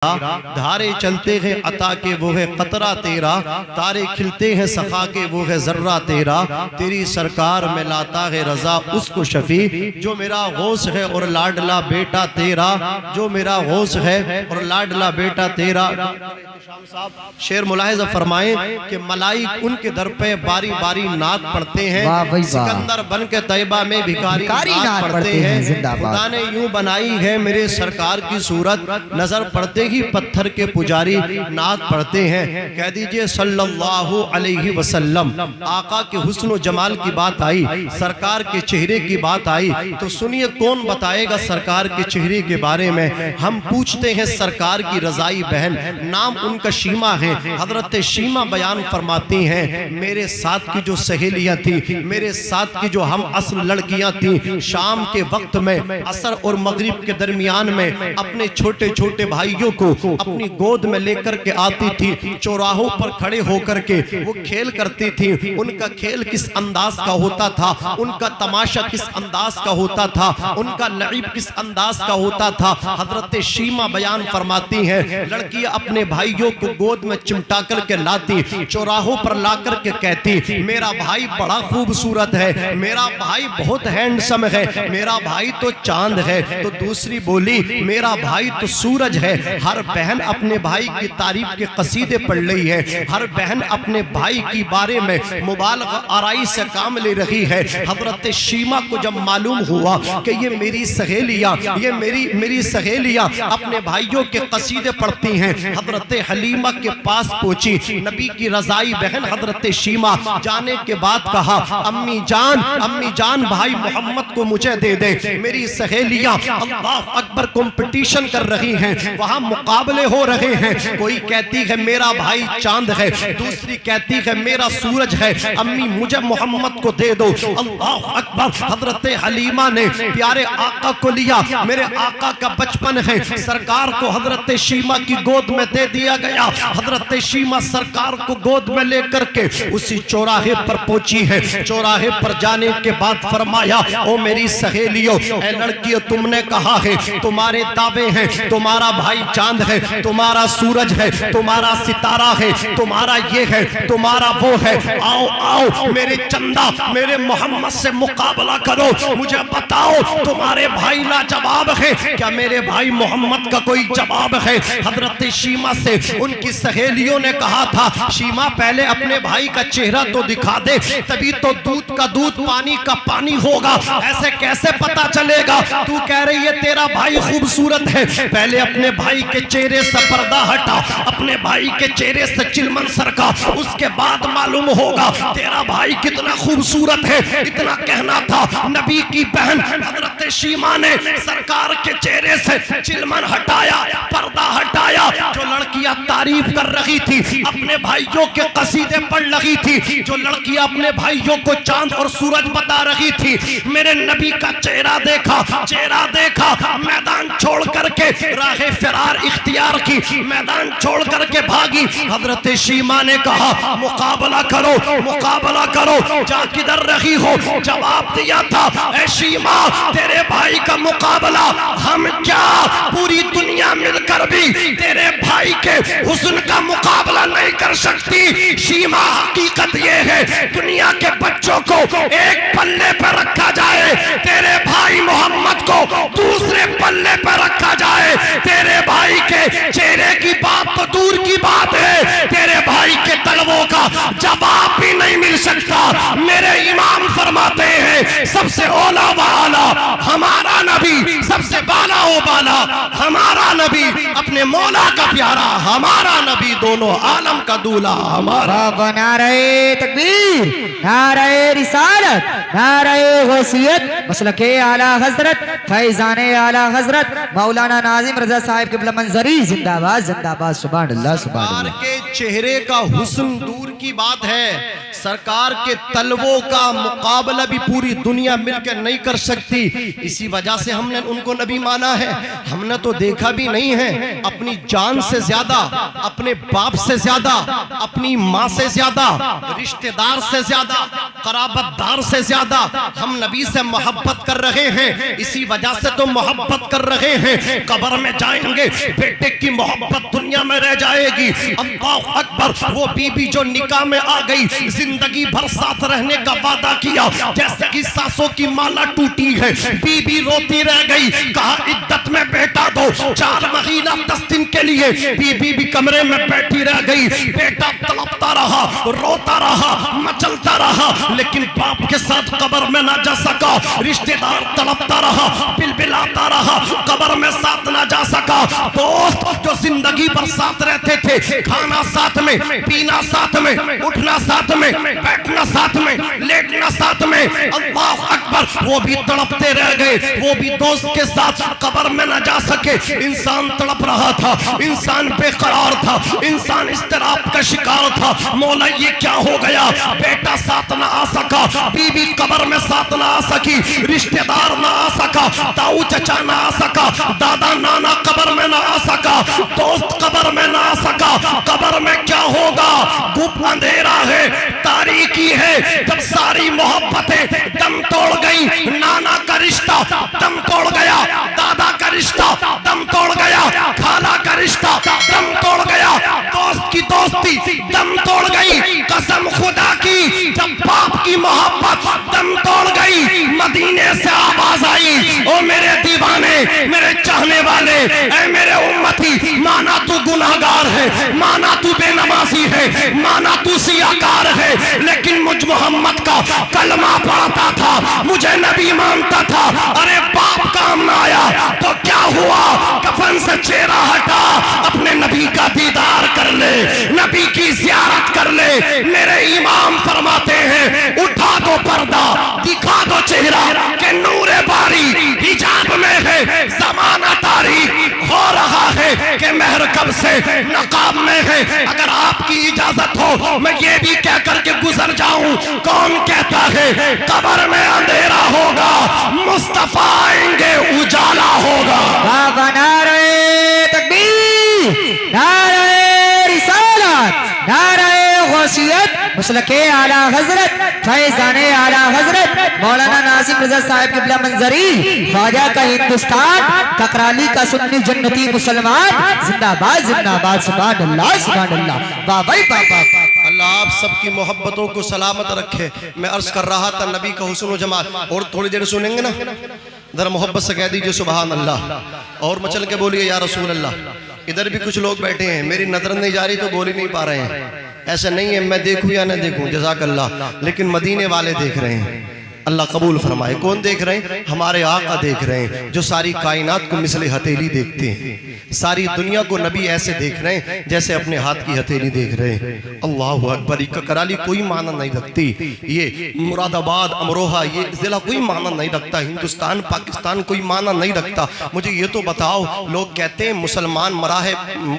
धारे चलते हैं अता के वो है कतरा तेरा, तारे खिलते हैं सखा के वो है जर्रा तेरा। तेरी सरकार में लाता है रजा उसको शफी, जो मेरा गौस है और लाडला बेटा तेरा, जो मेरा गौस है और लाडला बेटा तेरा। शेर मुलाहिज़ा फरमाएं कि मलाइक उनके दर पे बारी बारी नात पढ़ते हैं, सिकंदर बन के तैयबा में भिखारी नात पढ़ते हैं। खुदा ने यूं बनाई है मेरे सरकार की सूरत, नजर पड़ते ही पत्थर के पुजारी नात पढ़ते हैं। कह दीजिए सल्लल्लाहु अलैहि वसल्लम। आका के हुस्न और जमाल की बात आई, सरकार के चेहरे की बात आई, तो सुनिए कौन बताएगा सरकार के चेहरे के बारे में। हम पूछते हैं सरकार की रजाई बहन, नाम उनका शीमा है। हजरत शीमा बयान फरमाती हैं, मेरे साथ की जो सहेलियां थी, मेरे साथ की जो हम असल लड़कियां थी, शाम के वक्त में असर और मगरिब के दरमियान में अपने छोटे छोटे भाइयों को अपनी गोद में लेकर के आती थी। चौराहों पर खड़े होकर के वो खेल करती थी। उनका खेल किस अंदाज का होता था, उनका तमाशा किस अंदाज का होता था, उनका लईब किस अंदाज का होता था। हजरत शीमा बयान फरमाती हैं, लड़कियां अपने भाइयों को गोद में चिमटा करके लाती, चौराहों पर ला करके कहती मेरा भाई बड़ा खूबसूरत है, मेरा भाई बहुत हैंडसम है, मेरा भाई तो चांद है। तो दूसरी बोली मेरा भाई तो सूरज है। हर बहन अपने भाई की तारीफ के कसीदे पढ़ रही है, हर बहन अपने भाई की बारे में मुबालगा आराई से काम ले रही है। हजरत शीमा को जब मालूम हुआ कि ये मेरी सहेलियां, ये मेरी सहेलियां अपने भाइयों के कसीदे पढ़ती हैं, हजरत हलीमा के पास पहुंची। नबी की रजाई बहन हजरत शीमा जाने के बाद कहा अम्मी जान भाई मोहम्मद को मुझे दे दे। मेरी सहेलियां अल्लाह अकबर कंपटीशन कर रही हैं, वहां मुकाबले हो रहे हैं। कोई कहती है मेरा भाई चांद है, दूसरी कहती है मेरा सूरज है, अम्मी मुझे मोहम्मद को दे दो। अल्लाह अकबर। हजरत हलीमा ने प्यारे आका को लिया, मेरे आका का बचपन है, सरकार को हजरत शीमा की गोद में दे दिया गया। हजरत शीमा सरकार को गोद में लेकर के उसी चौराहे पर पहुंची है। चौराहे पर जाने के बाद फरमाया ओ मेरी सहेलियों, ए लड़कियों, तुमने कहा है तुम्हारे दावे हैं, तुम्हारा भाई चांद है, तुम्हारा सूरज है, तुम्हारा सितारा है, तुम्हारा ये है, तुम्हारा वो है। आओ आओ मेरे चंदा, मेरे मोहम्मद से मुकाबला करो, मुझे बताओ तुम्हारे भाई लाजवाब है क्या मेरे भाई मोहम्मद का कोई जवाब है। हजरत शीमा से उनकी सहेलियों ने कहा था शीमा पहले अपने भाई का चेहरा तो दिखा दे, तभी तो दूध का दूध पानी का पानी होगा। ऐसे कैसे पता चलेगा? तू कह रही है तेरा भाई खूबसूरत है, पहले अपने भाई के चेहरे से पर्दा हटा, अपने भाई के चेहरे से चिलमन सरका, उसके बाद मालूम होगा तेरा भाई कितना खूबसूरत है। इतना कहना था, नबी की बहन हजरत शीमा ने सरकार के चेहरे से चिलमन हटाया, पर्दा हटाया। जो लड़कियां तारीफ कर रही थी, अपने भाइयों के कसीदे पढ़ रही थी, जो लड़कियां अपने भाइयों को चांद और सूरज बता रही थी, मेरे नबी का चेहरा देखा, मैदान छोड़ करके राहे फिरार इख्तियार की, मैदान छोड़ करके भागी। हजरत शीमा ने कहा मुकाबला करो, जा किधर रही हो? जवाब दिया था ए शीमा, तेरे भाई का मुकाबला हम क्या पूरी दुनिया मिलकर भी तेरे भाई के हुस्न का मुकाबला नहीं कर सकती। शीमा हकीकत ये है, दुनिया के बच्चों को एक पल्ले पर रखा जाए, तेरे भाई मोहम्मद को दूसरे पल्ले पर रखा जाए। तेरे भाई के चेहरे की बात तो दूर की बात है, तेरे भाई के तलवों का जवाब भी नहीं मिल सकता। मेरे इमाम फरमाते हैं सबसे ओला वाला हमारा नबी, सबसे बाला ओ बाला हमारा नबी, अपने मौला का प्यारा हमारा नबी, दोनों आलम का दूल्हा हमारा। नारे तकबीर, नारे रिसालत, नारे गौसियत, मसलके आला हजरत, फैजाने आला हजरत मौलाना नाजिम रजा साहिब के मंजरी जिंदाबाद जिंदाबाद। सुभान अल्लाह सुभान अल्लाह। सरकार के चेहरे का हुस्न दूर की बात है, सरकार के तलवों का मुकाबला भी पूरी दुनिया मिलकर नहीं कर सकती। इसी वजह से हमने उनको नबी माना है। हमने तो देखा कभी नहीं है अपनी जान से ज्यादा, अपने बाप से ज्यादा, अपनी माँ से ज्यादा, रिश्तेदार से ज्यादा, कराबतदार से ज्यादा हम नबी से मोहब्बत कर रहे हैं। इसी वजह से तो मोहब्बत कर रहे हैं। कब्र में जाएंगे, बेटे की मोहब्बत दुनिया में रह जाएगी। अल्लाह अकबर। वो बीबी जो निकाह में आ गई, जिंदगी भर साथ रहने का वादा किया, जैसे कि सांसों की माला टूटी है, बीबी रोती रह गई। कहा इद्दत में बेटा दो, 4 महीना 10 दिन के लिए बीबी भी कमरे में बैठी रह गई। बेटा तड़पता रहा, रोता रहा, मचलता रहा, लेकिन बाप के साथ कब्र में ना जा सका। रिश्तेदार तड़पता रहा, बिलबिलाता रहा, कब्र में साथ ना जा सका। दोस्त जो जिंदगी भर साथ रहते थे, खाना साथ में, पीना साथ में, उठना साथ में, बैठना साथ में, लेटना साथ में, अल्लाह अकबर, वो भी तड़पते रह गए। वो भी दोस्त के साथ कब्र में ना जा सके। इंसान तड़प रहा था, इंसान बेकरार था, इंसान इस्तिराब का शिकार था। मौला ये क्या हो गया? बेटा साथ ना आ सका, बीबी कब्र में साथ ना आ सकी, रिश्तेदार ना आ सका, ताऊ चचा ना आ सका, दादा नाना कब्र में ना आ सका, दोस्त कब्र में ना आ सका। कब्र में क्या होगा? गुप अंधेरा है, तारीकी है। जब सारी मोहब्बतें दम तोड़ गई, नाना का रिश्ता दम तोड़ गया, दादा का रिश्ता दम तोड़ गया, खाला का रिश्ता दम तोड़ गया, दोस्त की दोस्ती दम तोड़ गई। कसम खुदा की, जब बाप की मोहब्बत दम तोड़ गई, मदीने से आवाज आई, ओ मेरे दीवाने, मेरे चाहने वाले, ऐ मेरे उम्मती, माना तू गुनाहगार है, माना तू बेनमाजी है, माना तू सियाकार है, लेकिन मुझ मोहम्मद का कलमा पढ़ता था, मुझे नबी मानता था। अरे बाप काम ना आया तो क्या हुआ? कफन से चेहरा हटा, अपने नबी का दीदार कर ले, नबी की ज़ियारत कर ले। मेरे इमाम फरमाते हैं, उठा दो पर्दा, दिखा दो चेहरा के नूरे बारी हिजाब में है, ज़माना तारीख हो रहा है कि महर कब से नकाब में है। अगर आपकी इजाजत हो मैं ये भी कह करके गुजर जाऊं, कौन कहता है कब्र में अंधेरा होगा, मुस्तफा आएंगे उजाला होगा। बाबा नारे तकबीर, नारे रिसालत, नारे गौसियत, मसलके आला हजरत, फैज़ाने आला हजरत मौलाना नाज़िम रज़ा साहब क़िबला मंज़री, ख्वाजा का हिंदुस्तान, ककराली का सुन्नी जन्नती मुसलमान, जिंदाबाद जिंदाबाद, सुभान अल्लाह सुभान अल्लाह। वाह भाई वाह वाह। अल्लाह आप सबकी मोहब्बतों को सलामत रखे। मैं अर्ज कर रहा था नबी का हुस्न व जमाल, और थोड़ी देर सुनेंगे ना, जरा मोहब्बत से कह दीजिए सुभान अल्लाह, और मचल के बोलिए या रसूल अल्लाह। इधर भी कुछ लोग बैठे हैं, मेरी नजर नहीं जा रही तो बोल ही नहीं पा रहे हैं। ऐसा नहीं है मैं देखूं या न देखूं, जज़ाकल्लाह, लेकिन मदीने वाले देख रहे हैं। अल्लाह कबूल फरमाए। कौन देख रहे हैं? हमारे आका देख रहे हैं, जो सारी कायनात को मिसले हथेली देखते हैं। सारी दुनिया को नबी ऐसे देख रहे हैं जैसे अपने हाथ की हथेली देख रहे हैं। अल्लाह अकबर। कराली कोई माना नहीं रखती, ये मुरादाबाद अमरोहा ये जिला कोई माना नहीं रखता, हिंदुस्तान पाकिस्तान कोई माना नहीं रखता। मुझे ये तो बताओ, लोग कहते हैं मुसलमान मरा है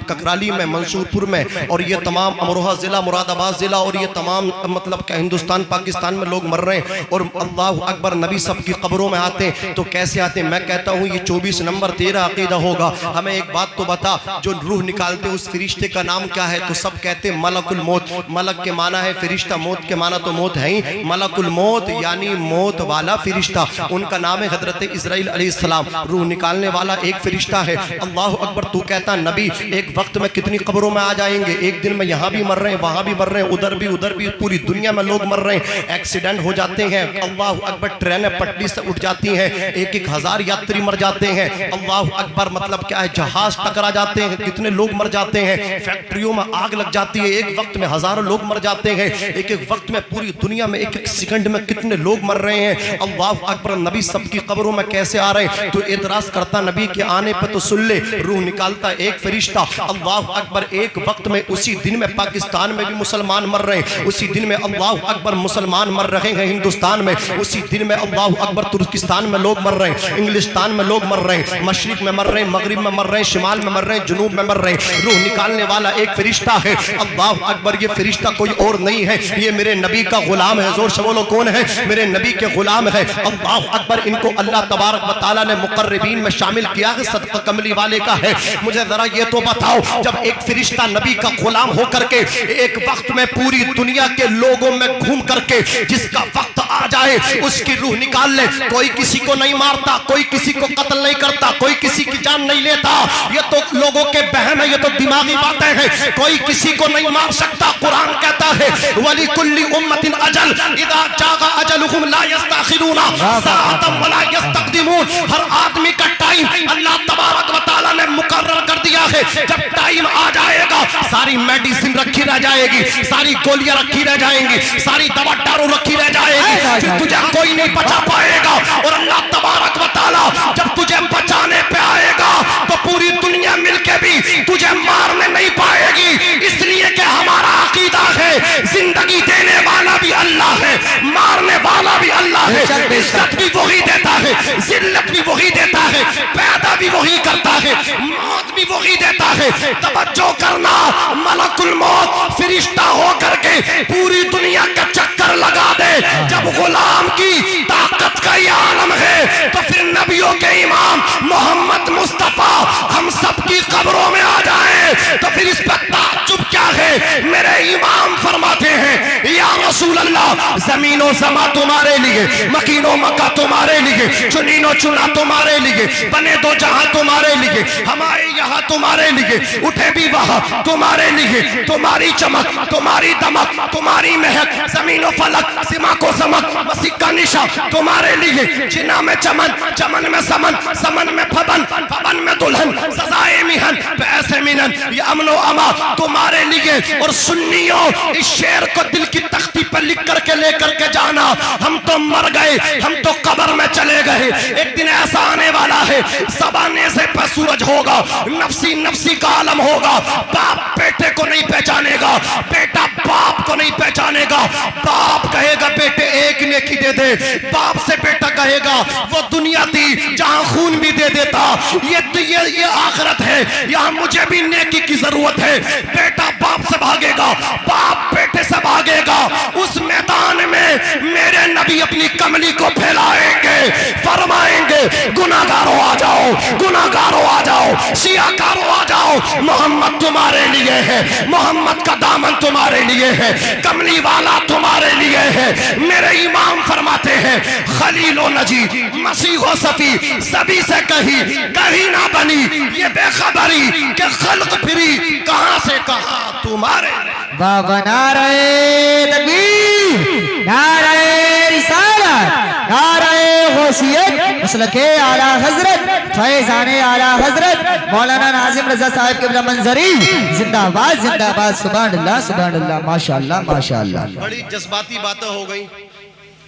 ककराली में, मंसूरपुर में, और ये तमाम अमरोहा जिला, मुरादाबाद जिला, और ये तमाम मतलब क्या हिंदुस्तान पाकिस्तान में लोग मर रहे हैं, और अल्लाह अकबर नबी सबकी कब्रों में आते हैं। तो कैसे आते हैं? मैं कहता हूँ ये 24 नंबर तेरा अकीदा होगा। हमें एक बात तो बता, जो रूह निकालते उस फरिश्ते का नाम क्या है? तो सब कहते हैं मलकुल मौत। मलक के माना है फरिश्ता, मौत के माना तो मौत है ही। मलकुल मौत यानी मौत वाला फरिश्ता, उनका नाम है हजरत इस्राइल अलैहिस्सलाम। रूह निकालने वाला एक फरिश्ता है। अल्लाह अकबर। तू कहता नबी एक वक्त में कितनी कब्रों में आ जाएंगे? एक दिन में यहाँ भी मर रहे हैं, वहाँ भी मर रहे हैं, उधर भी, पूरी दुनिया में लोग मर रहे हैं। एक्सीडेंट हो जाते हैं, अल्लाह अकबर, ट्रेनें पटरी से उठ जाती हैं, 1-1 हज़ार यात्री मर जाते हैं। अल्लाह अकबर। मतलब क्या है? जहाज टकरा जाते हैं, कितने लोग मर जाते हैं। फैक्ट्रियों में आग लग जाती है, एक वक्त में हजारों लोग मर जाते हैं। एक वक्त में पूरी दुनिया में 1-1 सेकंड में कितने लोग मर रहे हैं। अल्लाह अकबर। नबी सबकी कब्रों में कैसे आ रहे हैं? तो एतराज करता नबी के आने पर तो सुन ले, रूह निकालता एक फरिश्ता। अल्लाह अकबर। एक वक्त में उसी दिन में पाकिस्तान में भी मुसलमान मर रहे हैं, उसी दिन में अल्लाह अकबर मुसलमान मर रहे हैं हिंदुस्तान में। उसी दिन में अल्लाहु अकबर तुर्किस्तान में लोग मर रहे हैं, इंग्लिस्तान में लोग मर रहे हैं, मशरिक में मर रहे हैं, मगरिब में मर रहे हैं, शिमाल में मर रहे हैं, जुनूब में मर रहे हैं। रूह निकालने वाला एक फरिश्ता है। अल्लाहु अकबर, ये फरिश्ता कोई और नहीं है, ये मेरे नबी का गुलाम है। जोर से बोलो कौन है? मेरे नबी के गुलाम है। अल्लाहु अकबर, इनको अल्लाह तबारक व तआला ने मुकर्रबीन में शामिल किया है, सदका कमली वाले का है। मुझे जरा ये तो बताओ, जब एक फरिश्ता नबी का गुलाम होकर के एक वक्त में पूरी दुनिया के लोगों में घूम करके जिसका वक्त आ जाए उसकी रूह निकाल ले, कोई किसी को नहीं मारता, कोई किसी को कत्ल नहीं करता, कोई किसी की जान नहीं लेता। ये तो लोगों के बहम है, ये तो दिमागी बातें हैं। कोई किसी को नहीं मार सकता। कुरान कहता है वली कुल्ली उम्मतिन अजल इदा जागा अजलुहुम ला यस्तखिरूना साअतन वला यस्तक़दिमून। हर आदमी का टाइम अल्लाह तबारक व तआला ने मुकर्रर कर दिया है। जब टाइम आ जाएगा सारी मेडिसिन रखी रह जाएगी, सारी गोलियां रखी रह जाएंगी, सारी दवा दारू रखी रह जाएगी, फिर तुझे कोई नहीं बचा पाएगा। और अल्लाह तबारक व तआला जब तुझे बचाने पे आएगा तो पूरी दुनिया मिलके भी तुझे मारने नहीं पाएगी। इसलिए कि हमारा अकीदा है जिंदगी देने वाला भी अल्लाह है, मारने वाला भी अल्लाह है, इज्जत भी वही देता है, जिल्लत भी वही देता है, पैदा भी वही करता है, मौत भी वही देता है। तवज्जो करना, मलकुल मौत फरिश्ता होकर के पूरी दुनिया का चक्कर लगा दे। जब गुलाम की ताकत का ये आलम है तो फिर नबियों के इमाम मोहम्मद मुस्तफा हम सबकी कब्रों में आ जाए तो फिर इस पर ताज्जुब क्या है? मेरे इमाम फरमाते हैं या रसूल अल्लाह, जमीनो समा तुम्हारे लिए, मकीनो मक्का तुम्हारे लिए, चुनीनो चुना तुम्हारे लिए, बने दो जहां तुम्हारे लिए, हमारे यहाँ तुम्हारे लिए, उठे भी वहां तुम्हारे लिए। तुम्हारी चमक, तुम्हारी दमक, तुम्हारी महक, जमीनो फलक, सिमा को समक, मसीह का निशा तुम्हारे लिए। जिना में चमन, चमन में समन, समन में फबन, फबन में दुल्हन, सजाए मिहन, पैसे मिनन, ये अमनो अमा तुम्हारे लिए। और सुन्नियों, इस शेर को दिल की तख्ती पर लिख करके लेकर के जाना, हम तो मर गए, हम तो कब्र में चले गए। एक दिन ऐसा आने वाला है ज़बाने से पर सूरज होगा, नफसी नफसी का आलम होगा। बाप बेटे को नहीं पहचानेगा, बेटा बाप को नहीं पहचानेगा। बाप कहेगा बेटे एक नेकी दे दे, बाप से बेटा कहेगा वो दुनिया थी जहां खून भी दे देता। ये आखिरत है, यहाँ मुझे भी नेकी की जरूरत है। बेटा बाप से भागेगा, बाप बेटे से भागेगा। उस मैदान में मेरे नबी अपनी कमली को फैलाएंगे, फरमाएंगे गुनाहगारों आ जाओ, गुनाहगारों आ जाओ, शियाकारों आ जाओ, मोहम्मद तुम्हारे लिए है, मोहम्मद का दामन तुम्हारे लिए है, कमली वाला तुम्हारे लिए है। मेरे इमाम फरमाते हैं खलीलो नजी मसीहो सफी सभी से कहीं ना बनी ये बेखबरी के खल्क फिरी कहां से कहां तुम्हारे। बाबा नारे तकबीर, नारे रिसालत, नारे गौसियत, मसलके आला हजरत, फैज़ाने आला हजरत मौलाना नाजिम रजा साहब क़िबला मंजरी जिंदाबाद जिंदाबाद। सुभान अल्लाह सुभान अल्लाह, माशाअल्लाह माशाअल्लाह। बड़ी जज्बाती बातें हो गई,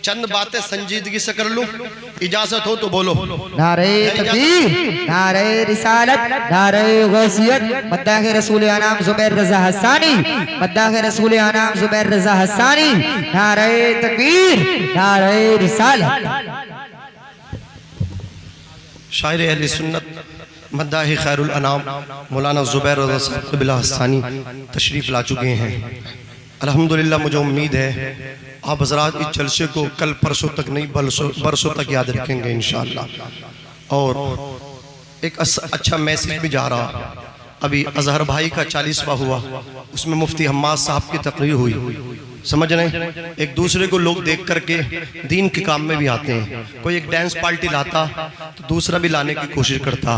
चंद बातें संजीदगी से कर लूं, इजाजत हो तो बोलो। नारे तकबीर, नारे रिसालत, नारे गौसियत, मद्दाह रसूल अनाम जुबैर रजा हसानी, मद्दाह रसूल अनाम जुबैर रजा हसानी। नारे तकबीर, नारे रिसालत। शायर अहले सुन्नत मद्दाह खैरुल अनाम मौलाना जुबैर रजा साहब क़िबला हसानी तशरीफ़ ला चुके हैं। अल्हम्दुलिल्लाह, मुझे उम्मीद है आप हज़रात इस जलसे को कल परसों तक नहीं बरसों तक याद रखेंगे इंशाअल्लाह। और एक अच्छा मैसेज भी जा रहा, अभी अजहर भाई का 40वां हुआ, उसमें मुफ्ती हम्माद साहब की तकरीर हुई। समझ रहे, एक दूसरे को लोग देख करके दीन के काम में भी आते हैं। कोई एक डांस पार्टी लाता तो दूसरा भी लाने की कोशिश करता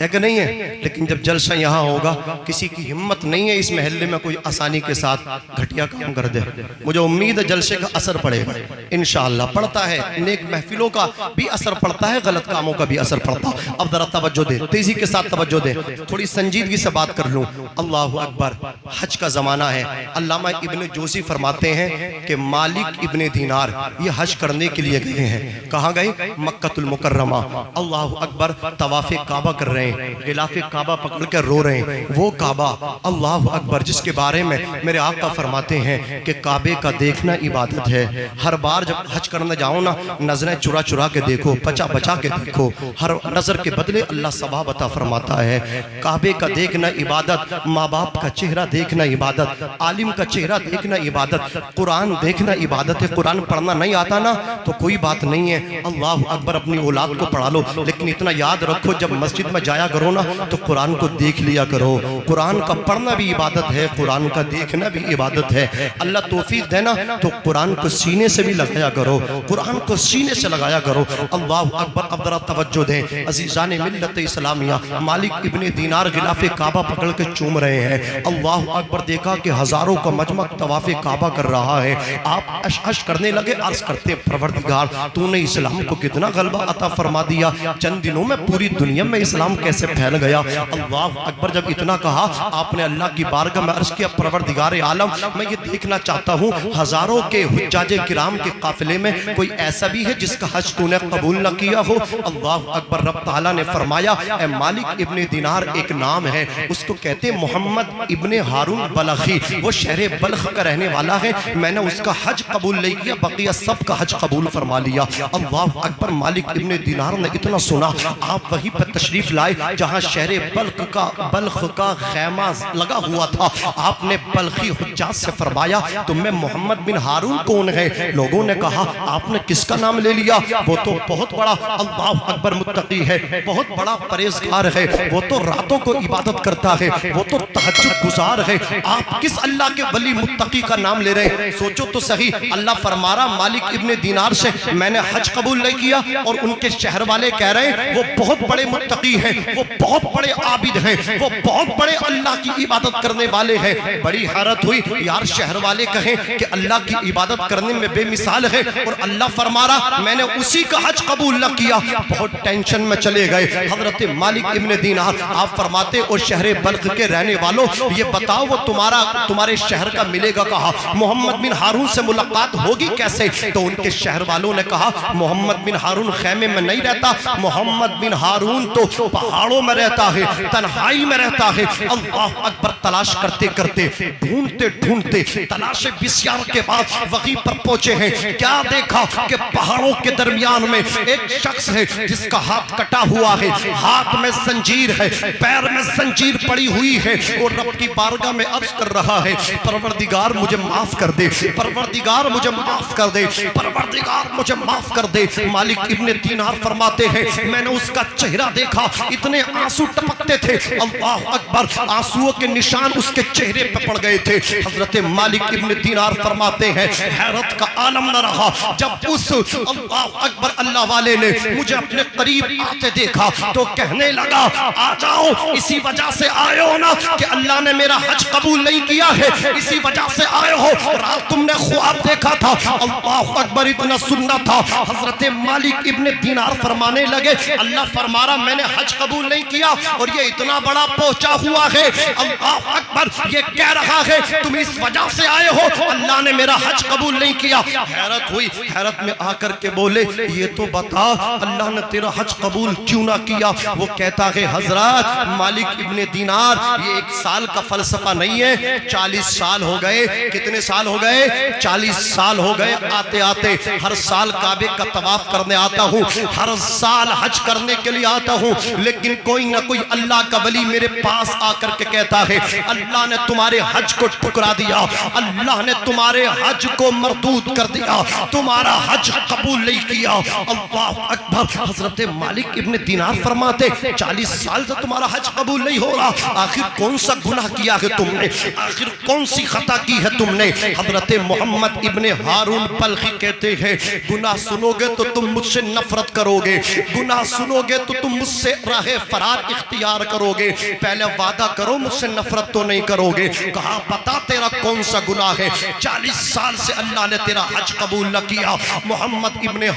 है कि नहीं है। लेकिन जब जलसा यहाँ होगा, किसी की हिम्मत नहीं है इस महल्ले में कोई आसानी के साथ घटिया काम कर दे। मुझे उम्मीद है जलसे का असर पड़ेगा इंशाअल्लाह। पड़ता है, नेक महफिलों का भी असर पड़ता है, गलत कामों का भी असर पड़ता है। अब जरा तवज्जो दे, तेजी के साथ तवज्जो दे, थोड़ी संजीदगी से बात कर लूँ। अल्लाहु अकबर, हज का जमाना है। अल्लामा इब्न जोशी फरमाते फरमाते हैं कि मालिक इब्ने दीनार ये हज करने के लिए गए हैं। कहाँ गए? मक्कतुल मुकर्रमा। अल्लाह अकबर, तवाफ़े काबा कर रहे हैं, गिलाफ़े काबा पकड़ कर रो रहे हैं। वो काबा अल्लाह अकबर जिसके बारे में मेरे आका फरमाते हैं कि काबे का देखना इबादत है। हर बार जब हज करने जाओ ना, नजरें चुरा चुरा के देखो, बचा बचा के देखो, हर नजर के बदले अल्लाह सवाब अता फरमाता है। काबे का देखना इबादत, माँ बाप का चेहरा देखना इबादत, आलिम का चेहरा देखना इबादत, कुरान देखना इबादत है। कुरान पढ़ना नहीं आता ना तो कोई बात नहीं है, अल्लाह अकबर अपनी औलाद को पढ़ा लो, लेकिन इतना याद रखो जब मस्जिद में जाया करो ना तो कुरान को देख लिया करो। कुरान का पढ़ना भी इबादत है, कुरान का देखना भी इबादत है। अल्लाह तौफीक देना तो कुरान को सीने से भी लगाया करो, कुरान को सीने से लगाया करो। अल्लाह अकबर। अब जरा तवज्जो दें अजीज़ान मिल्लत इस्लामिया, मालिक इब्ने दीनार गिलाफे काबा पकड़ के चूम रहे हैं। अल्लाह अकबर। देखा कि हजारों का मजमा तवाफ़े काबा कर रहा है। आप अश करने लगे, अर्ज करते परवरदिगार तूने इस्लाम को कितना गलबा अता फरमा दिया, चंद दिनों में पूरी दुनिया में इस्लाम कैसे फैल गया। अल्लाह अकबर। जब इतना कहा आपने अल्लाह की बारगाह में अर्ज किया, परवरदिगार आलम मैं ये देखना चाहता हूँ हजारों के हुज्जाजे किराम के काफिले में कोई ऐसा भी है जिसका हज तूने कबूल न किया हो। अल्लाह अकबर। रब ताला ने फरमाया ए मालिक इब्ने दीनार एक नाम है, उसको कहते मोहम्मद इब्ने हारून बलखी, वो शहर बल्ख का रहने वाला है। मैंने उसका हज कबूल नहीं किया, बकिया सब का हज कबूल फरमा लिया। अल्लाह अकबर। मालिक इब्ने दीनार ने इतना सुना, आप वहीं पर तशरीफ लाए जहाँ शहर बल्ख का खैमा लगा हुआ था। आपने बल्खी हुज्जाज से फरमाया तुम में मोहम्मद बिन हारून कौन है? लोगों ने कहा आपने किसका नाम ले लिया? वो तो बहुत बड़ा अल्लाह अकबर मुत्तकी है, बहुत बड़ा परहेजगार है, वो तो रातों को इबादत करता है, वो तो तहज्जुद गुजार है। आप किस अल्लाह के वली मुत्तकी का नाम ले रहे हैं? सोचो तो सही। अल्लाह फरमा रहा मालिक इब्ने दीनार से मैंने हज कबूल नहीं किया, और उनके शहर वाले कह रहे हैं वो बहुत बड़े मुत्तकी हैं, वो बहुत बड़े आबिद हैं, वो बहुत बड़े अल्लाह की इबादत करने वाले हैं। बड़ी हैरत हुई यार, शहर वाले कहें कि अल्लाह की इबादत करने में बेमिसाल है, और अल्लाह फरमा रहा मैंने उसी का हज कबूल न किया। बहुत टेंशन में चले गए हजरत मालिक इब्ने दीनार। आप फरमाते और शहर बल्ख के रहने वालों ये बताओ वो तुम्हारे शहर का मिलेगा कहाँ? मोहम्मद बिन हारून से मुलाकात होगी कैसे? तो उनके शहर वालों ने कहा मोहम्मद बिन हारून खैमे में नहीं रहता, मोहम्मद बिन हारून तो पहाड़ों में रहता है, तन्हाई में रहता है। अल्लाह अकबर। तलाश करते करते, ढूंढते ढूंढते, तलाश बिस्यार के बाद वहीं पर पहुंचे हैं। क्या देखा कि पहाड़ों के दरमियान में एक शख्स है जिसका हाथ कटा हुआ है, हाथ में जंजीर है, पैर में जंजीर पड़ी हुई है, और रब की बारगाह में अर्ज कर रहा है परवरदिगार मुझे माफ कर दे, परवरदिगार मुझे माफ कर दे, परवरदिगार मुझे माफ कर दे। मालिक इब्ने दीनार फरमाते हैं मैंने उसका चेहरा देखा, इतने आंसू टपकते थे। अल्लाह अकबर। आंसुओं के निशान उसके चेहरे पर पड़ गए थे। हजरत मालिक इब्ने दीनार फरमाते हैं हैरत का आलम न रहा जब उस अल्लाह अकबर अल्लाह वाले ने मुझे अपने करीब आते देखा तो कहने लगा आ जाओ, इसी वजह से आए हो ना कि अल्लाह ने मेरा हज कबूल नहीं किया है, इसी वजह से आए हो। रात तुमने ख्वाब देखा था। अल्लाह अकबर। इतना सुनना था। हजरत मालिक इब्ने दीनार फरमाने लगे अल्लाह फरमा रहा मैंने हज कबूल नहीं किया, और ये इतना बड़ा पहुंचा हुआ है। अल्लाह अकबर। ये कह रहा है तुम इस वजह से आए हो, अल्लाह ने मेरा हज कबूल नहीं किया। हैरत हुई, हैरत में आकर के बोले ये तो बता अल्लाह ने तेरा हज कबूल क्यों ना किया? वो कहता है हजरत मालिक इब्ने दीनार ये एक साल का फलसफा नहीं है, 40 साल हो गए। कितने साल हो गए? 40 साल हो गए आते आते। हर साल काबे का तवाफ करने आता हूँ, हर साल हज करने के लिए आता हूँ, लेकिन कोई ना कोई अल्लाह का वली मेरे पास आकर के कहता है अल्लाह ने तुम्हारे हज को ठुकरा दिया, अल्लाह ने तुम्हारे हज को मरदूद कर दिया, तुम्हारा हज कबूल नहीं किया। अल्लाह अकबर। हजरत मालिक इब्ने दीनार फरमाते 40 साल से तुम्हारा हज कबूल नहीं हो रहा, आखिर कौन सा गुनाह किया है तुमने, आखिर कौन सी खता की है तुमने? हजरत मोहम्मद इब्ने हारून बल्खी कहते हैं गुनाह सुनोगे तो तुम मुझसे नफरत करोगे, गुनाह सुनोगे तो तुम मुझसे राह फरार इख्तियार करोगे। पहले वादा करो मुझसे नफरत तो नहीं करोगे। करोगे? कहा बता तेरा कौन सा गुनाह है? 40 साल से अल्लाह ने तेरा हज कबूल न किया। मोहम्मद इब्ने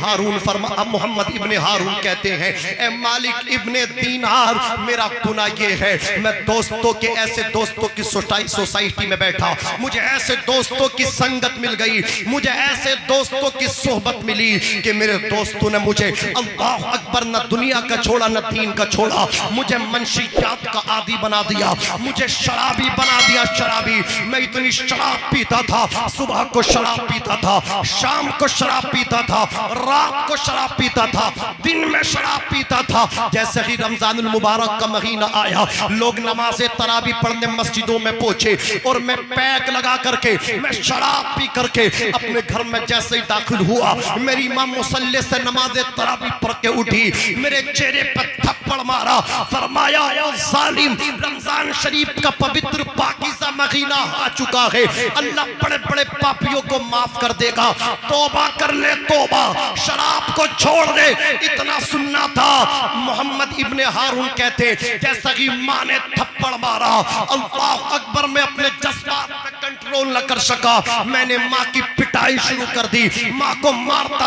हारून कहते हैं, ए मालिक इब्ने दीनार, मेरा गुनाह ये है, मैं दोस्तों के ऐसे दोस्तों की सोसाइटी में बैठा, मुझे ऐसे दोस्तों की संगत मिल गई, मुझे ऐसे दोस्तों की सोहबत मिली कि मेरे दोस्तों ने मुझे अल्लाह अकबर न दुनिया का छोड़ा न दीन का छोड़ा, मुझे मनशियात का आदी बना दिया, मुझे शराबी बना दिया। शराबी, मैं इतनी शराब पीता था, सुबह को शराब पीता था, शाम को शराब पीता था, रात को शराब पीता था, दिन में शराब पीता था। जैसे ही रमजानुल मुबारक का महीना आया, लोग नमाज़े तरावी पढ़ने मस्जिदों में पहुंचे और मैं पैक लगा करके, मैं शराब पी करके अपने घर में जैसे ही दाखिल हुआ, मेरी मां मुसल्ले से नमाज़े तरावी पढ़ के उठी, मेरे चेहरे पर थप्पड़ मारा, फरमाया ओ जालिम, रमजान शरीफ का पवित्र पाकीज़ा महीना आ चुका है, अल्लाह बड़े बड़े पापियों को माफ कर देगा, तौबा कर ले तौबा, शराब को छोड़ दे। इतना सुनना था। मोहम्मद इब्ने हारून कहते, जैसा कि मां ने थप्पड़ मारा, अल्लाह अकबर, मैं अपने जज्बात पे कंट्रोल न कर सका, मैंने मां की पिटाई शुरू कर दी, मां को मारता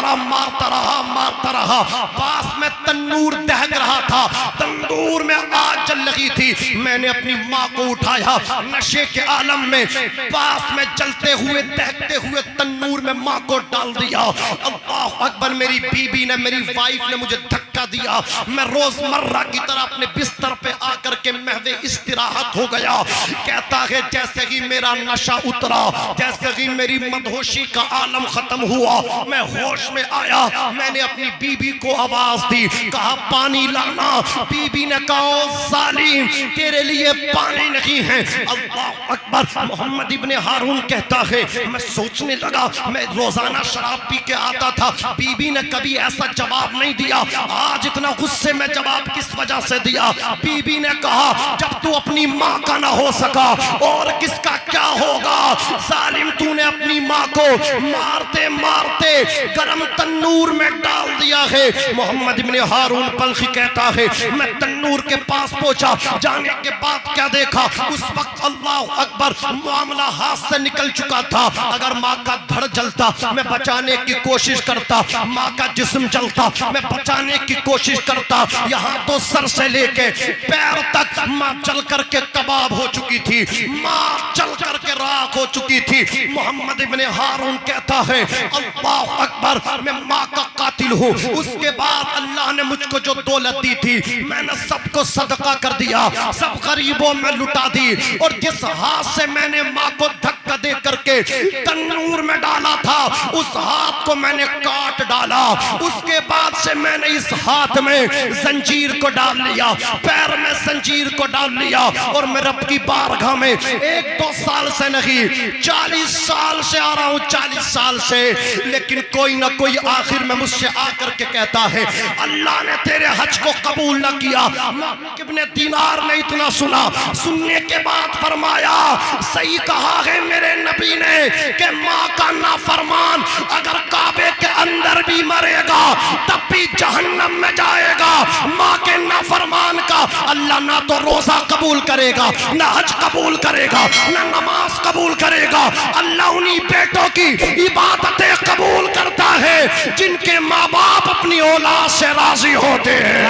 रहा। पास में तन्नूर दहक रहा था, तंदूर में आग जल लगी थी, मैंने अपनी मां को उठाया, नशे के आलम में पास में जलते हुए दहकते हुए तन्नूर में मां को डाल दिया। अल्लाह अकबर, मेरी बीबी ने, मेरी वाइफ ने मुझे धक्का दिया, मैं रोजमर्रा की तरह अपने बिस्तर पे आकर के महवे इस्तिराहत हो गया। कहता है जैसे ही मेरा नशा उतरा, जैसे ही मेरी मदहोशी का आलम खत्म हुआ, मैं होश में आया, मैंने अपनी बीबी को आवाज दी, कहा पानी लाना। बीबी ने कहा जालिम, तेरे लिए पानी नहीं है। अल्लाह अकबर। मोहम्मद इब्ने हारून कहता है, मैं सोचने लगा, मैं रोजाना शराब पी के आता था, बीबी ने कभी ऐसा जवाब नहीं दिया, आज इतना गुस्से में जवाब किस वजह से दिया? बीबी ने कहा जब तू अपनी माँ का ना हो सका और किसका क्या होगा? जालिम, तूने अपनी माँ को मारते मारते गरम तन्नूर में डाल दिया है। मोहम्मद इब्ने हारून बल्खी कहता है, मैं तन्नूर के पास पहुंचा, जाने के बाद क्या देखा, उस वक्त अल्लाह अकबर, मामला हाथ से निकल चुका था। अगर माँ का धड़ जलता, मैं बचाने की कोशिश करता, माँ का जिस्म जलता, मैं बचाने की कोशिश करता, यहाँ तो सर से लेके पैर तक माँ जल करके कबाब हो चुकी थी, माँ जल करके राख हो चुकी थी। मोहम्मद इब्ने हारून कहता है, अल्लाह अकबर, मैं माँ का कातिल हूँ। उसके बाद अल्लाह ने मुझको जो दौलत दी थी, मैंने सबको सदका कर दिया, सब गरीबों में लुटा दी, और जिस हाथ से मैंने माँ को धक्का दे करके तन्नूर में डाला था, उस हाथ को मैंने काट डाला। उसके बाद से मैंने इस हाथ में जंजीर को डाल लिया, पैर में जंजीर को डाल लिया, और मैं रब की बारगाह में 1-2 साल से नहीं, 40 साल से आ रहा हूँ, 40 साल से। लेकिन कोई ना कोई आखिर में मुझसे आकर के कहता है, अल्लाह ने तेरे हज को कबूल न किया। इब्ने दीनार ने इतना सुना, सुनने के बाद फरमाया, सही कहा है मेरे नबी ने कि माँ का नाफरमान अगर काबे के अंदर भी मरेगा तब भी जहन्नम में जाएगा। माँ के नाफरमान का अल्लाह ना तो रोजा कबूल करेगा, ना हज कबूल करेगा, ना नमाज कबूल करेगा। अल्लाह उन्हीं बेटों की इबादतें कबूल करता है जिनके माँ बाप अपनी औलाद से राजी होते हैं।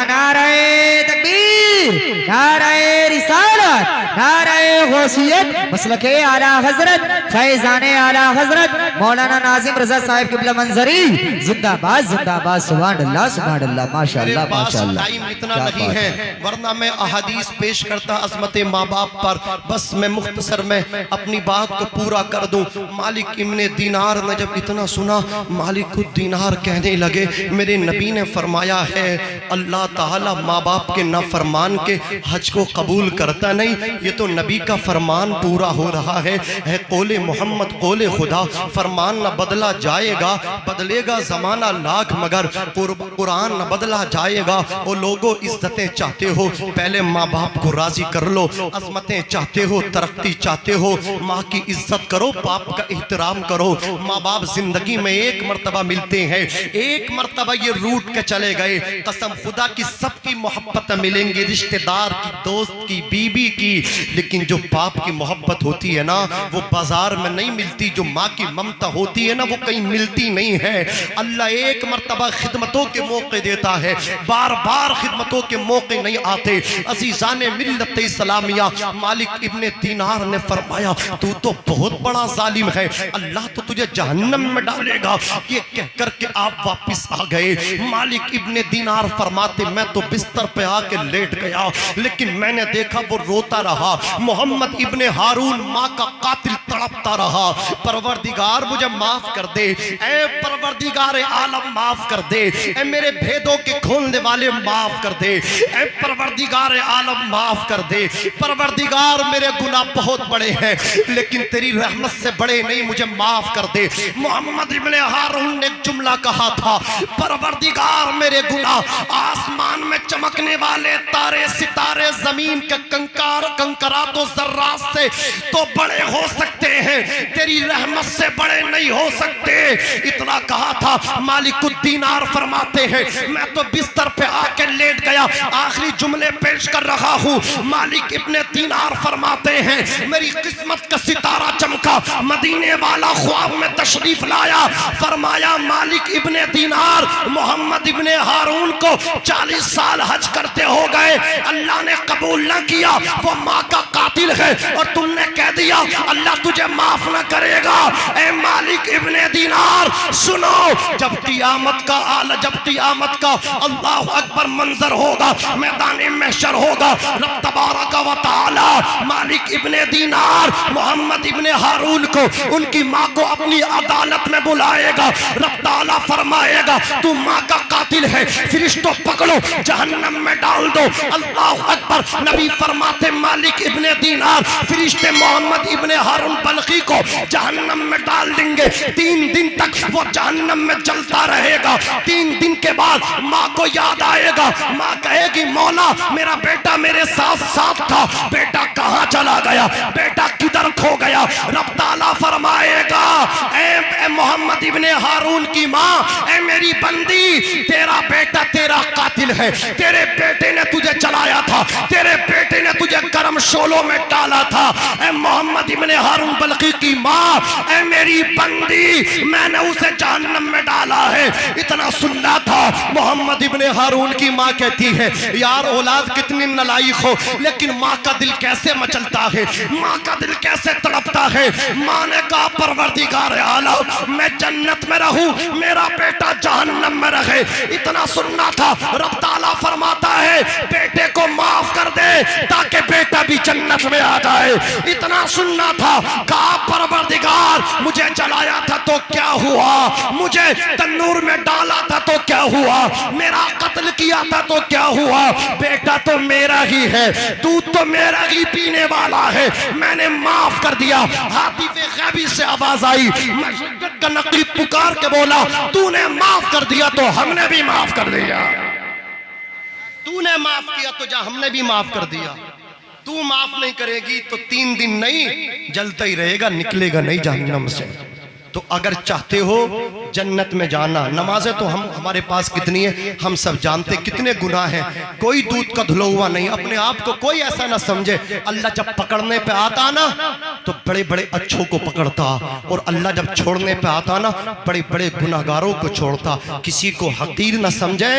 नारे तकबीर, नारे रिसालत, नारे गौसियत, मसलके आला हजरत, फैजाने आला हजरत मौलाना नाजिम रजा साहिब क़िबला मंजरी जिंदाबाद जिंदाबाद। सुभान अल्लाह सुभान अल्लाह, माशाअल्लाह माशाअल्लाह। टाइम इतना नहीं है, वरना मैं अहादीस पेश करता अज़मत माँ बाप पर, बस मैं मुख्तसर में अपनी बात को पूरा कर दूं। मालिक इब्ने दीनार ने जब इतना सुना, मालिक खुद दीनार कहने लगे, मेरे नबी ने फरमाया है अल्लाह ताला माँ बाप के नाफरमान के हज को कबूल करता नहीं। ये तो नबी का फरमान पूरा हो रहा है कौले मोहम्मद कौले खुदा, फरमान न बदला जाएगा, बदलेगा जमाना लाख मगर कुरान न बदला जाएगा। वो लोगों इज्जतें चाहते हो, पहले माँ बाप को राजी कर लो, अजमतें चाहते हो, तरक्की चाहते हो, माँ की इज्जत करो, बाप का एहतराम करो। माँ बाप जिंदगी में एक मर्तबा मिलते हैं, एक मर्तबा ये रूट के चले गए, कसम खुदा की सबकी मोहब्बत मिलेंगी, रिश्तेदार की, दोस्त की, बीबी की, लेकिन जो बाप की मोहब्बत होती है ना वो बाजार में नहीं मिलती, जो माँ की ममता होती है ना वो कहीं मिलती नहीं है। अल्लाह एक मर्तबा खिदमतों के मौके देता है, बार बार खिदमतों के मौके नहीं आते। अजीज़ाने मिल्लत इस्लामिया, मालिक इब्ने दीनार ने फरमाया तू तो बहुत बड़ा जालिम है, अल्लाह तो तुझे जहन्नम में डालेगा। ये कह करके आप वापस आ गए। मालिक इब्ने दीनार फरमाते मैं तो बिस्तर पे आके लेट गया, लेकिन मैंने देखा वो रोता रहा। मोहम्मद इब्ने हारून माँ का कातिल तड़पता रहा। परवरदिगार मुझे माफ कर दे, ऐ परवरदिगार आलम माफ कर दे, ऐ मेरे भेदों के खोलने वाले माफ कर दे, ऐ परवरदिगार आलम माफ कर दे। परवरदिगार मेरे गुनाह बहुत बड़े हैं, लेकिन तेरी रहमत से बड़े नहीं, मुझे माफ कर दे। मोहम्मद इब्ने हारून ने एक जुमला कहा था, परवरदिगार मेरे गुनाह आसमान में चमकने वाले तारे सितारे जमीन के कंकरातो जर्रात से तो बड़े हो सकते हैं, तेरी रहमत से बड़े नहीं हो सकते। इतना कहा था। मालिकुद्दीनार फरमाते हैं मैं तो बिस्तर पे आके लेट गया, आखिरी जुमले पेश कर रहा हूँ। मालिक इब्ने दीनार फरमाते हैं मेरी किस्मत का सितारा चमका, मदीने वाला ख्वाब में तशरीफ लाया। फरमाया मालिक इब्ने दीनार मोहम्मद इब्ने हारून को 40 साल हज करते हो गए, अल्लाह ने कबूल न किया, वो माँ का कातिल है और तुमने कह दिया अल्लाह तुझे माफ न करेगा। ए मालिक इब्ने दीनार सुनो, जब क़ियामत का अल्लाह अकबर मंजर होगा, मैदान महशर होगा, रब तबारक व तआला मालिक इब्ने दीनार मोहम्मद इब्ने हारून को उनकी माँ को अपनी अदालत में बुलाएगा। रब ताला फरमाएगा तू माँ का कातिल है, फरिश्तों पकड़ो जहन्नम में डाल दो। अल्लाह अकबर। नबी फरमाते मालिक इब्ने दीनार फरिश्ते मोहम्मद इब्ने हारून बल्खी को जहन्नम में डाल देंगे। 3 दिन तक वो जहन्नम में जलता रहेगा। 3 दिन के बाद माँ को याद आएगा, माँ कहेगी मौला मेरा बेटा मेरे साथ साथ था, बेटा कहाँ चला गया, बेटा किधर खो गया। रब ताला फरमाएगा ए मोहम्मद इब्ने हारून की माँ, ए मेरी बंदी तेरा बेटा तेरा कातिल है, तेरे बेटे ने तुझे चलाया था, तेरे बेटे ने तुझे गर्म शोलों में डाला था। ए मोहम्मद इब्ने हारून बल्खी की माँ, ए मेरी बंदी मैंने उसे जहन्नम में डाला है। इतना सुनना था। मोहम्मद इब्ने हारून की माँ कहती है यार औलाद कितनी नालायक हो, लेकिन माँ का दिल कैसे मचलता है, माँ का दिल कैसे तड़पता है। माँ ने कहा परवरदिगार आलम मैं जन्नत में रहूं, मेरा बेटा जहन्नम में रहे। इतना सुनना था। रब ताला फरमाता है बेटे को माफ कर दे ताकि बेटा भी जन्नत में आ जाए। इतना सुनना था। कहा परवरदिगार मुझे जलाया था तो क्या हुआ, मुझे तन्नूर में डाला था तो क्या हुआ, मेरा कत्ल किया था तो क्या हुआ, बेटा तो मेरा ही है, तू तो मेरा ही पीने वाला है, मैंने माफ कर दिया। हातिफे गैबी से आवाज आई, मशक्कत का नकीब पुकार के बोला तूने माफ कर दिया तो हमने भी माफ कर दिया। तूने माफ किया तो जा हमने भी माफ कर दिया। तू माफ नहीं करेगी तो 3 दिन नहीं जलता ही रहेगा, निकलेगा नहीं जहन्नम से। तो अगर चाहते हो जन्नत में जाना, नमाजें तो हमारे पास कितनी है हम सब जानते, कितने गुनाह हैं, कोई दूध का धुला हुआ नहीं। अपने आप को कोई ऐसा ना समझे। अल्लाह जब पकड़ने पे आता ना तो बड़े बड़े अच्छों को पकड़ता, और अल्लाह जब छोड़ने पे आता ना बड़े बड़े गुनाहगारों को छोड़ता। किसी को हकीर ना समझे।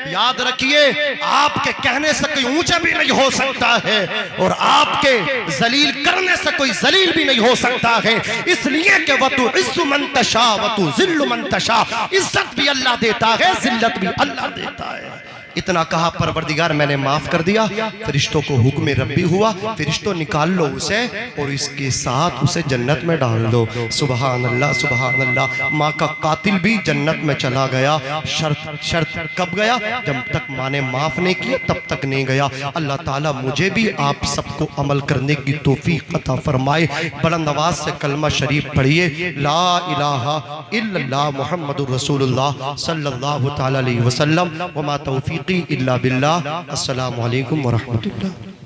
याद रखिए आपके कहने से कोई ऊंचा भी नहीं हो सकता है, और आपके जलील करने से कोई जलील भी नहीं हो सकता है। इसलिए कि वतु इस्सु मन तशा वतु जिल्लु मन तशा, इज्जत भी अल्लाह देता है, जिल्लत भी अल्लाह देता है। इतना कहा परवरदिगार मैंने माफ कर दिया। फरिश्तों को हुक्म रब्बी हुआ, फरिश्तों निकाल लो उसे और इसके साथ उसे जन्नत में डाल दो। सुबहान अल्लाह सुबहान अल्लाह। माँ का कातिल भी जन्नत में चला गया। शर्त कब गया, जब तक माँ ने माफ नहीं किया तब तक नहीं गया। अल्लाह ताला मुझे भी आप सबको अमल करने की तौफीक अता फरमाए। बुलंद आवाज से कलमा शरीफ पढ़िए, ला इलाहा इल्लल्लाह मुहम्मदुर रसूलुल्लाह सल्लल्लाहु तआला अलैहि वसल्लम व मा तौफीकी इल्ला बिल्लाह। अस्सलामु अलैकुम व रहमतुल्लाह।